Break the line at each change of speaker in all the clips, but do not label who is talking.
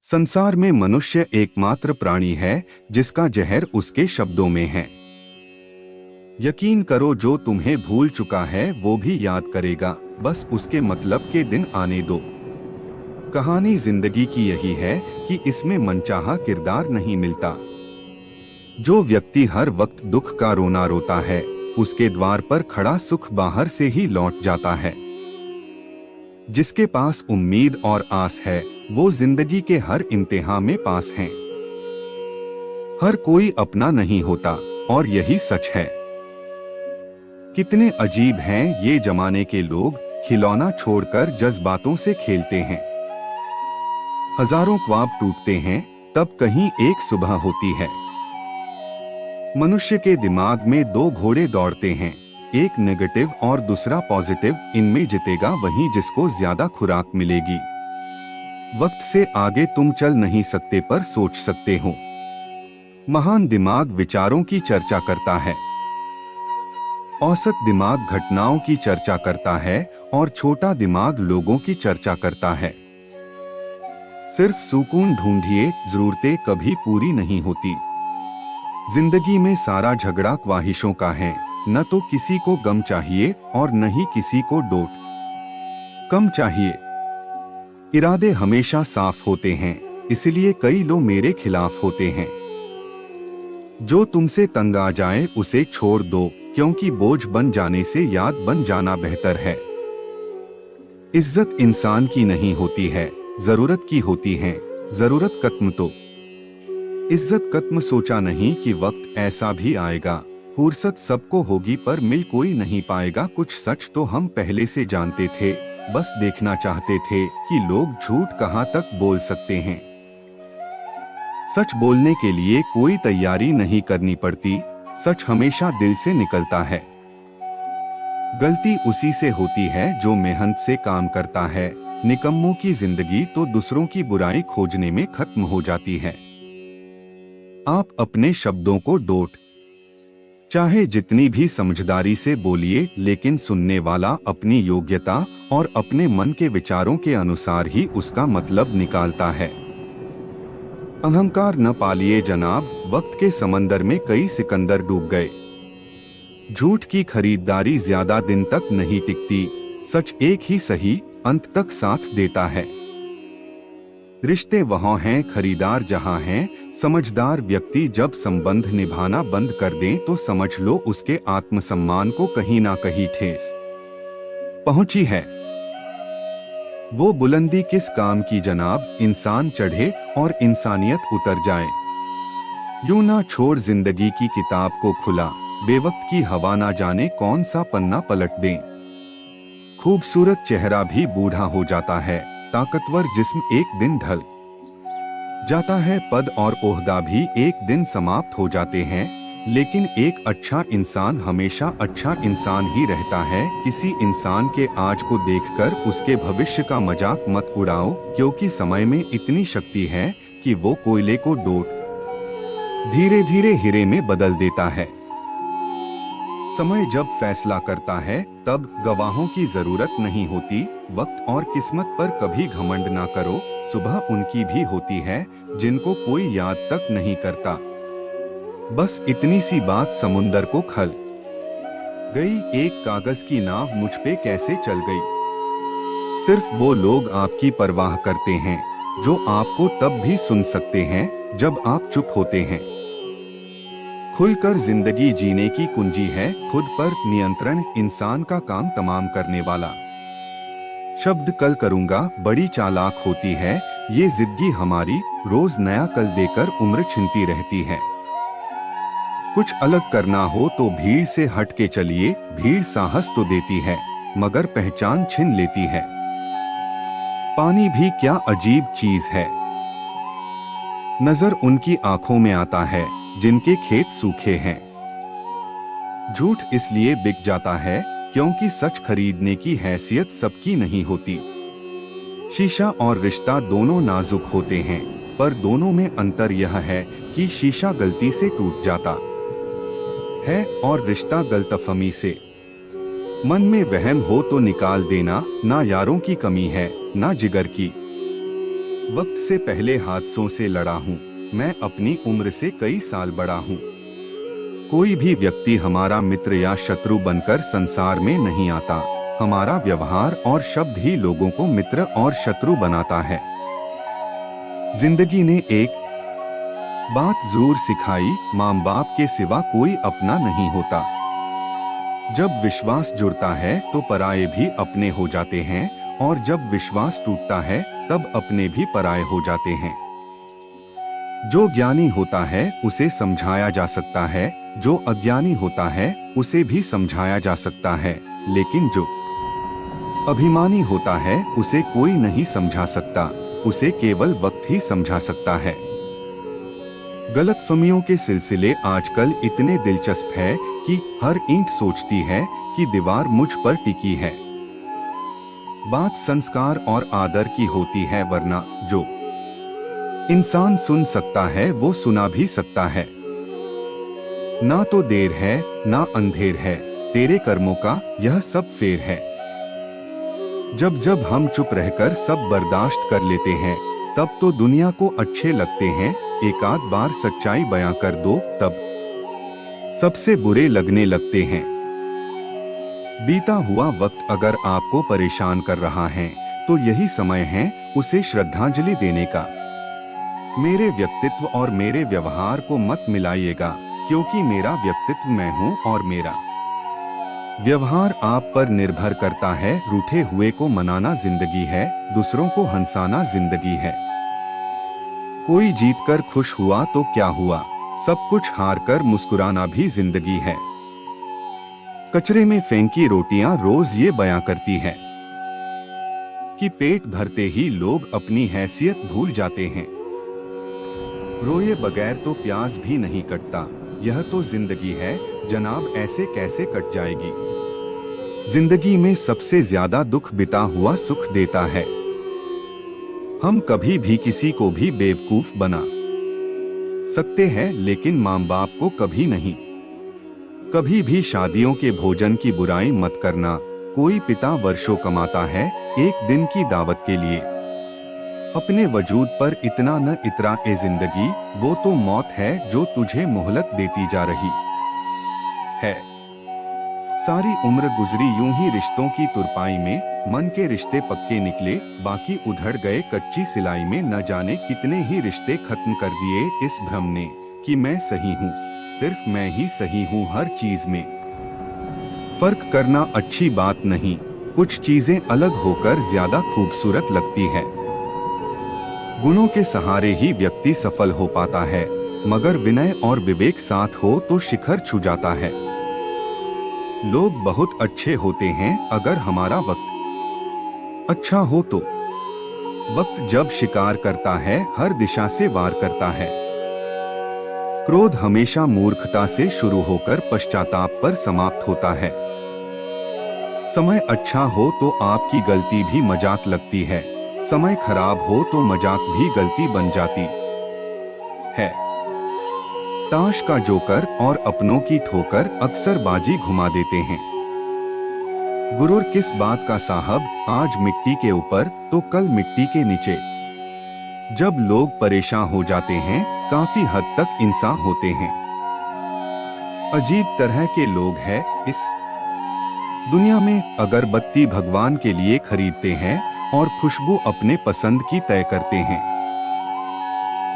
संसार में मनुष्य एकमात्र प्राणी है जिसका जहर उसके शब्दों में है। यकीन करो, जो तुम्हें भूल चुका है वो भी याद करेगा, बस उसके मतलब के दिन आने दो। कहानी जिंदगी की यही है कि इसमें मनचाहा किरदार नहीं मिलता। जो व्यक्ति हर वक्त दुख का रोना रोता है, उसके द्वार पर खड़ा सुख बाहर से ही लौट जाता है। जिसके पास उम्मीद और आस है, वो जिंदगी के हर इम्तिहान में पास हैं। हर कोई अपना नहीं होता, और यही सच है। कितने अजीब हैं ये जमाने के लोग, खिलौना छोड़कर जज्बातों से खेलते हैं। हजारों ख्वाब टूटते हैं, तब कहीं एक सुबह होती है। मनुष्य के दिमाग में दो घोड़े दौड़ते हैं, एक नेगेटिव और दूसरा पॉजिटिव। इनमें जीतेगा वही जिसको ज्यादा खुराक मिलेगी। वक्त से आगे तुम चल नहीं सकते, पर सोच सकते हो। महान दिमाग विचारों की चर्चा करता है, औसत दिमाग घटनाओं की चर्चा करता है, और छोटा दिमाग लोगों की चर्चा करता है। सिर्फ सुकून ढूंढिए, जरूरतें कभी पूरी नहीं होती। जिंदगी में सारा झगड़ा ख्वाहिशों का है। न तो किसी को गम चाहिए और न ही किसी को डोट कम चाहिए। इरादे हमेशा साफ होते हैं, इसलिए कई लोग मेरे खिलाफ होते हैं। जो तुमसे तंग आ जाए उसे छोड़ दो, क्योंकि बोझ बन जाने से याद बन जाना बेहतर है। इज्जत इंसान की नहीं होती है, जरूरत की होती है। जरूरत खत्म तो इज्जत खत्म। सोचा नहीं कि वक्त ऐसा भी आएगा। फुर्सत सबको होगी, पर मिल कोई नहीं पाएगा। कुछ सच तो हम पहले से जानते थे, बस देखना चाहते थे कि लोग झूठ कहां तक बोल सकते हैं। सच बोलने के लिए कोई तैयारी नहीं करनी पड़ती। सच हमेशा दिल से निकलता है। गलती उसी से होती है जो मेहनत से काम करता है। निकम्मों की जिंदगी तो दूसरों की बुराई खोजने में खत्म हो जाती है। आप अपने शब्दों को डोट चाहे जितनी भी समझदारी से बोलिए, लेकिन सुनने वाला अपनी योग्यता और अपने मन के विचारों के अनुसार ही उसका मतलब निकालता है। अहंकार न पालिए जनाब, वक्त के समंदर में कई सिकंदर डूब गए। झूठ की खरीदारी ज्यादा दिन तक नहीं टिकती। सच एक ही सही अंत तक साथ देता है। रिश्ते वहाँ हैं, खरीदार जहाँ हैं। समझदार व्यक्ति जब संबंध निभाना बंद कर दें तो समझ लो उसके आत्मसम्मान को कहीं ना कहीं ठेस पहुंची है। वो बुलंदी किस काम की जनाब, इंसान चढ़े और इंसानियत उतर जाए। यूं ना छोड़ जिंदगी की किताब को खुला, बेवक्त की हवा ना जाने कौन सा पन्ना पलट दें। खूबसूरत चेहरा भी बूढ़ा हो जाता है, ताकतवर जिस्म एक दिन ढल जाता है। पद और ओहदा भी एक दिन समाप्त हो जाते हैं, लेकिन एक अच्छा इंसान हमेशा अच्छा इंसान ही रहता है। किसी इंसान के आज को देखकर उसके भविष्य का मजाक मत उड़ाओ, क्योंकि समय में इतनी शक्ति है कि वो कोयले को डोट धीरे धीरे हीरे में बदल देता है। समय जब फैसला करता है, तब गवाहों की जरूरत नहीं होती। वक्त और किस्मत पर कभी घमंड ना करो। सुबह उनकी भी होती है जिनको कोई याद तक नहीं करता। बस इतनी सी बात समुंदर को खल गई। एक कागज की नाव मुझ पे कैसे चल गई। सिर्फ वो लोग आपकी परवाह करते हैं जो आपको तब भी सुन सकते हैं जब आप चुप होते हैं। खुलकर जिंदगी जीने की कुंजी है खुद पर नियंत्रण, इंसान का काम तमाम करने वाला। शब्द कल करूंगा बड़ी चालाक होती है ये जिंदगी हमारी, रोज नया कल देकर उम्र छिनती रहती है। कुछ अलग करना हो तो भीड़ से हट के चलिए। भीड़ साहस तो देती है, मगर पहचान छिन लेती है। पानी भी क्या अजीब चीज है। नजर उनकी आंखों में आता है जिनके खेत सूखे हैं। झूठ इसलिए बिक जाता है क्योंकि सच खरीदने की हैसियत सबकी नहीं होती। शीशा और रिश्ता दोनों नाजुक होते हैं, पर दोनों में अंतर यह है कि शीशा गलती से टूट जाता है और रिश्ता गलतफहमी से। मन में वहम हो तो निकाल देना। ना यारों की कमी है, ना जिगर की। वक्त से पहले हादसों से लड़ा हूँ, मैं अपनी उम्र से कई साल बड़ा हूँ। कोई भी व्यक्ति हमारा मित्र या शत्रु बनकर संसार में नहीं आता। हमारा व्यवहार और शब्द ही लोगों को मित्र और शत्रु बनाता है। जिंदगी ने एक बात जरूर सिखाई, माँ बाप के सिवा कोई अपना नहीं होता। जब विश्वास जुड़ता है तो पराये भी अपने हो जाते हैं, और जब विश्वास टूटता है तब अपने भी पराये हो जाते हैं। जो ज्ञानी होता है उसे समझाया जा सकता है, जो अज्ञानी होता है उसे भी समझाया जा सकता है, लेकिन जो अभिमानी होता है उसे कोई नहीं समझा सकता, उसे केवल वक्त ही समझा सकता है। गलतफहमियों के सिलसिले आजकल इतने दिलचस्प है कि हर ईंट सोचती है कि दीवार मुझ पर टिकी है। बात संस्कार और आदर की होती है, वरना जो इंसान सुन सकता है वो सुना भी सकता है। ना तो देर है ना अंधेर है, तेरे कर्मों का यह सब फेर है। जब जब हम चुप रहकर सब बर्दाश्त कर लेते हैं तब तो दुनिया को अच्छे लगते हैं। एक आध बार सच्चाई बयां कर दो तब सबसे बुरे लगने लगते हैं। बीता हुआ वक्त अगर आपको परेशान कर रहा है तो यही समय है उसे श्रद्धांजलि देने का। मेरे व्यक्तित्व और मेरे व्यवहार को मत मिलाइएगा, क्योंकि मेरा व्यक्तित्व मैं हूँ और मेरा व्यवहार आप पर निर्भर करता है। रूठे हुए को मनाना जिंदगी है, दूसरों को हंसाना जिंदगी है। कोई जीतकर खुश हुआ तो क्या हुआ, सब कुछ हारकर मुस्कुराना भी जिंदगी है। कचरे में फेंकी रोटियां रोज ये बयां करती है कि पेट भरते ही लोग अपनी हैसियत भूल जाते हैं। रोए बगैर तो प्याज भी नहीं कटता, यह तो जिंदगी है जनाब, ऐसे कैसे कट जाएगी। जिंदगी में सबसे ज्यादा दुख बिता हुआ सुख देता है। हम कभी भी किसी को भी बेवकूफ बना सकते हैं, लेकिन माँ बाप को कभी नहीं। कभी भी शादियों के भोजन की बुराई मत करना। कोई पिता वर्षों कमाता है एक दिन की दावत के लिए। अपने वजूद पर इतना न इतरा ए जिंदगी, वो तो मौत है जो तुझे मोहलत देती जा रही है। सारी उम्र गुजरी यूं ही रिश्तों की तुरपाई में, मन के रिश्ते पक्के निकले बाकी उधड़ गए कच्ची सिलाई में। न जाने कितने ही रिश्ते खत्म कर दिए इस भ्रम ने कि मैं सही हूँ, सिर्फ मैं ही सही हूँ हर चीज में। फर्क करना अच्छी बात नहीं, कुछ चीजें अलग होकर ज्यादा खूबसूरत लगती है। गुणों के सहारे ही व्यक्ति सफल हो पाता है, मगर विनय और विवेक साथ हो तो शिखर छू जाता है। लोग बहुत अच्छे होते हैं अगर हमारा वक्त अच्छा हो तो। वक्त जब शिकार करता है हर दिशा से वार करता है। क्रोध हमेशा मूर्खता से शुरू होकर पश्चाताप पर समाप्त होता है। समय अच्छा हो तो आपकी गलती भी मजाक लगती है, समय खराब हो तो मजाक भी गलती बन जाती है। ताश का जोकर और अपनों की ठोकर अक्सर बाजी घुमा देते हैं। गुरूर किस बात का साहब, आज मिट्टी के ऊपर तो कल मिट्टी के नीचे। जब लोग परेशान हो जाते हैं काफी हद तक इंसान होते हैं। अजीब तरह के लोग हैं इस दुनिया में। अगरबत्ती भगवान के लिए खरीदते हैं और खुशबू अपने पसंद की तय करते हैं।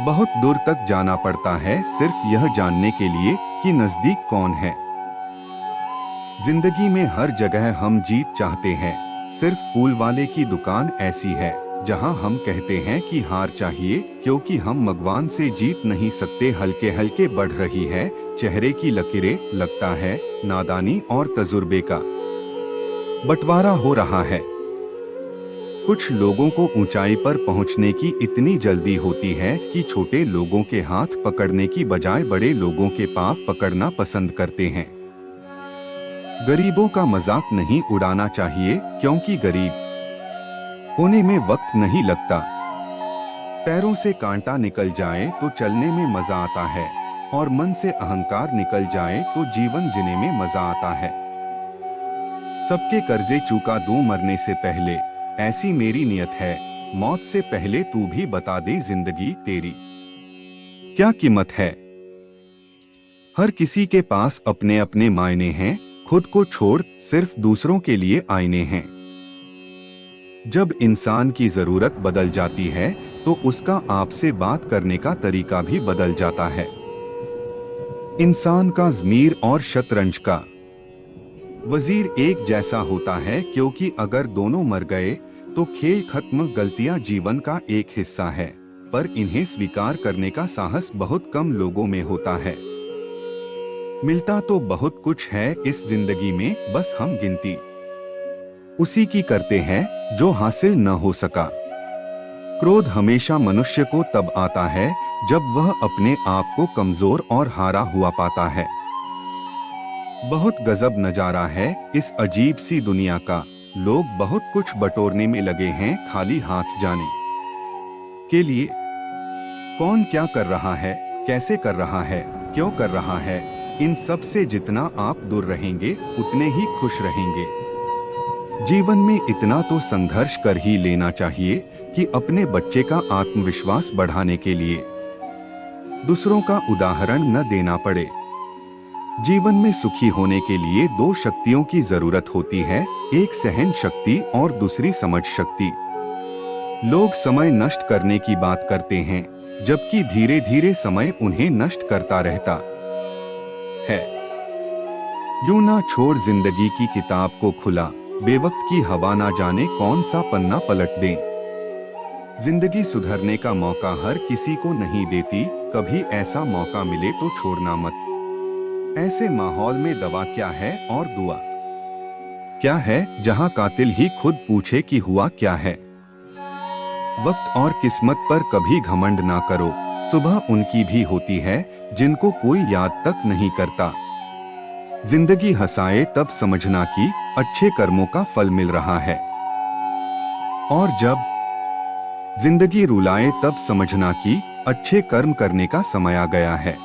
बहुत दूर तक जाना पड़ता है सिर्फ यह जानने के लिए कि नजदीक कौन है। जिंदगी में हर जगह हम जीत चाहते हैं, सिर्फ फूल वाले की दुकान ऐसी है जहां हम कहते हैं कि हार चाहिए, क्योंकि हम भगवान से जीत नहीं सकते। हल्के हल्के बढ़ रही है चेहरे की लकीरें, लगता है नादानी और तजुर्बे का बंटवारा हो रहा है। कुछ लोगों को ऊंचाई पर पहुंचने की इतनी जल्दी होती है कि छोटे लोगों के हाथ पकड़ने की बजाय बड़े लोगों के पांव पकड़ना पसंद करते हैं। गरीबों का मजाक नहीं उड़ाना चाहिए, क्योंकि गरीब होने में वक्त नहीं लगता। पैरों से कांटा निकल जाए तो चलने में मजा आता है, और मन से अहंकार निकल जाए तो जीवन जीने में मजा आता है। सबके कर्जे चुका दूं मरने से पहले, ऐसी मेरी नियत है। मौत से पहले तू भी बता दे जिंदगी तेरी क्या कीमत है। हर किसी के पास अपने अपने मायने हैं, खुद को छोड़ सिर्फ दूसरों के लिए आईने हैं। जब इंसान की जरूरत बदल जाती है तो उसका आपसे बात करने का तरीका भी बदल जाता है। इंसान का ज़मीर और शतरंज का वजीर एक जैसा होता है, क्योंकि अगर दोनों मर गए तो खेल खत्म। गलतियां जीवन का एक हिस्सा है, पर इन्हें स्वीकार करने का साहस बहुत कम लोगों में होता है। मिलता तो बहुत कुछ है इस जिंदगी में, बस हम गिनती उसी की करते हैं जो हासिल न हो सका। क्रोध हमेशा मनुष्य को तब आता है जब वह अपने आप को कमजोर और हारा हुआ पाता है। बहुत गजब नजारा है इस अजीब सी दुनिया का। लोग बहुत कुछ बटोरने में लगे हैं, खाली हाथ जाने के लिए कौन क्या कर रहा है, कैसे कर रहा है, क्यों कर रहा है। इन सब से जितना आप दूर रहेंगे उतने ही खुश रहेंगे। जीवन में इतना तो संघर्ष कर ही लेना चाहिए कि अपने बच्चे का आत्मविश्वास बढ़ाने के लिए दूसरों का उदाहरण न देना पड़े। जीवन में सुखी होने के लिए दो शक्तियों की जरूरत होती है, एक सहन शक्ति और दूसरी समझ शक्ति। लोग समय नष्ट करने की बात करते हैं, जबकि धीरे धीरे समय उन्हें नष्ट करता रहता है। यूं ना छोड़ जिंदगी की किताब को खुला, बेवक्त की हवा ना जाने कौन सा पन्ना पलट दे। जिंदगी सुधरने का मौका हर किसी को नहीं देती, कभी ऐसा मौका मिले तो छोड़ना मत। ऐसे माहौल में दवा क्या है और दुआ क्या है, जहां कातिल ही खुद पूछे कि हुआ क्या है। वक्त और किस्मत पर कभी घमंड ना करो, सुबह उनकी भी होती है जिनको कोई याद तक नहीं करता। जिंदगी हंसाए तब समझना कि अच्छे कर्मों का फल मिल रहा है, और जब जिंदगी रुलाए तब समझना कि अच्छे कर्म करने का समय आ गया है।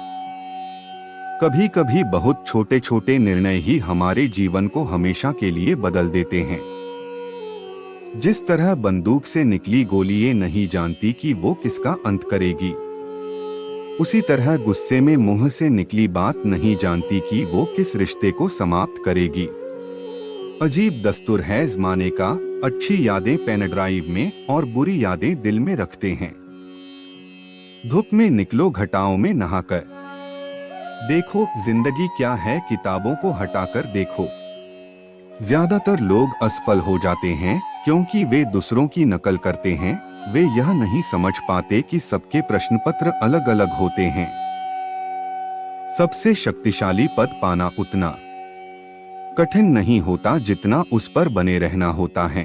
कभी कभी बहुत छोटे छोटे निर्णय ही हमारे जीवन को हमेशा के लिए बदल देते हैं। जिस तरह बंदूक से निकली गोली ये नहीं जानती कि वो किसका अंत करेगी, उसी तरह गुस्से में मुंह से निकली बात नहीं जानती कि वो किस रिश्ते को समाप्त करेगी। अजीब दस्तूर है ज़माने का, अच्छी यादें पेन ड्राइव में और बुरी यादें दिल में रखते हैं। धूप में निकलो घटाओं में नहाकर देखो जिंदगी क्या है, किताबों को हटाकर देखो। ज्यादातर लोग असफल हो जाते हैं क्योंकि वे दूसरों की नकल करते हैं। वे यह नहीं समझ पाते कि सबके प्रश्न पत्र अलग अलग होते हैं। सबसे शक्तिशाली पद पाना उतना कठिन नहीं होता जितना उस पर बने रहना होता है।